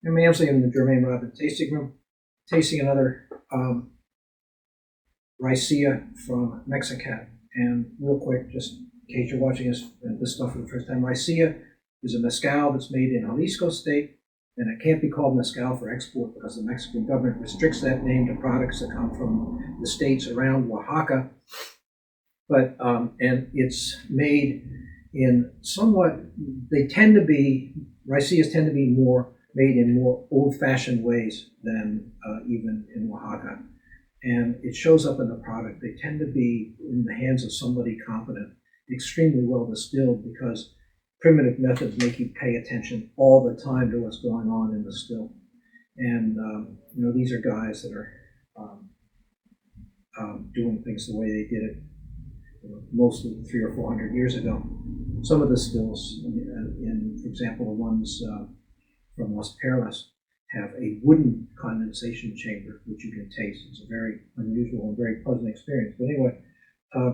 I'm Ansley in the Germain Robin tasting room, tasting another Raicilla from MEXICAT. And real quick, just in case you're watching this stuff for the first time, Raicilla is a mezcal that's made in Jalisco state, and it can't be called mezcal for export because the Mexican government restricts that name to products that come from the states around Oaxaca. But and it's made in somewhat, Raicillas tend to be made in more old-fashioned ways than even in Oaxaca. And it shows up in the product. They tend to be in the hands of somebody competent, extremely well distilled, because primitive methods make you pay attention all the time to what's going on in the still. And these are guys that are doing things the way they did it mostly 300 or 400 years ago. Some of the stills, for example, the ones from Las Perlas, have a wooden condensation chamber, which you can taste. It's a very unusual and very pleasant experience. But anyway,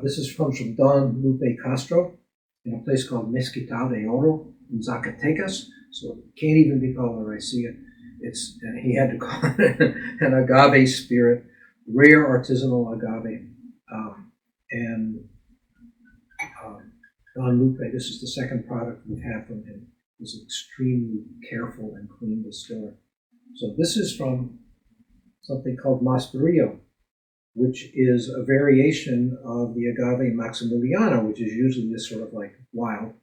this comes from Don Lupe Castro in a place called Mezquital de Oro in Zacatecas. So it can't even be called a Raicilla. He had to call it an agave spirit, rare artisanal agave. Don Lupe, this is the second product we've had from him. He's an extremely careful and clean distiller. So this is from something called Masparillo, which is a variation of the agave maximiliana, which is usually this sort of like wild,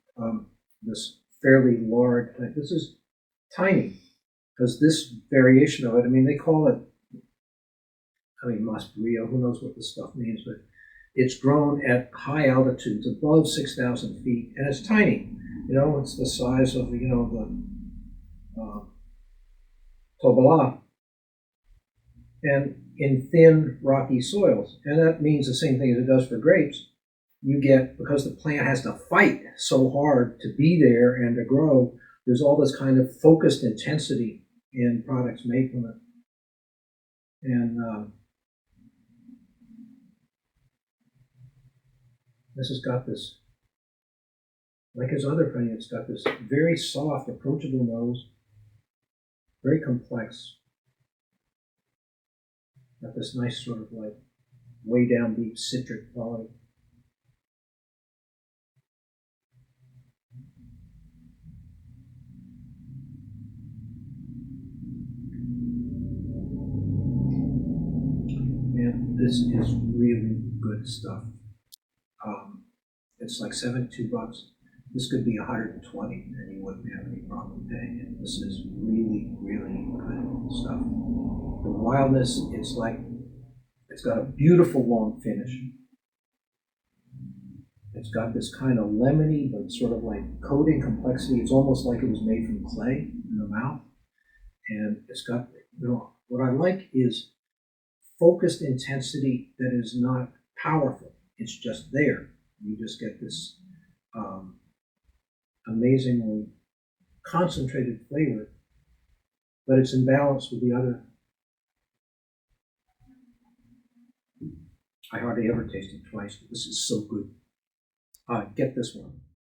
this fairly large. This is tiny, because this variation of it, they call it, Masparillo, who knows what this stuff means, but it's grown at high altitudes, above 6,000 feet, and it's tiny. It's the size of, the Tobalá, and in thin, rocky soils. And that means the same thing as it does for grapes. You get, because the plant has to fight so hard to be there and to grow, there's all this kind of focused intensity in products made from it. And this has got this, like his other thing, it's got this very soft, approachable nose, very complex. Got this nice sort of like way down deep citric quality. Man, this is really good stuff. It's like $72. This could be 120, and you wouldn't have any problem paying it. This is really, really good stuff. The wildness, it's got a beautiful long finish. It's got this kind of lemony, but sort of like coating complexity. It's almost like it was made from clay in the mouth. And it's got, what I like is focused intensity that is not powerful. It's just there. You just get this amazingly concentrated flavor, but it's in balance with the other. I hardly ever tasted twice, but this is so good. Get this one.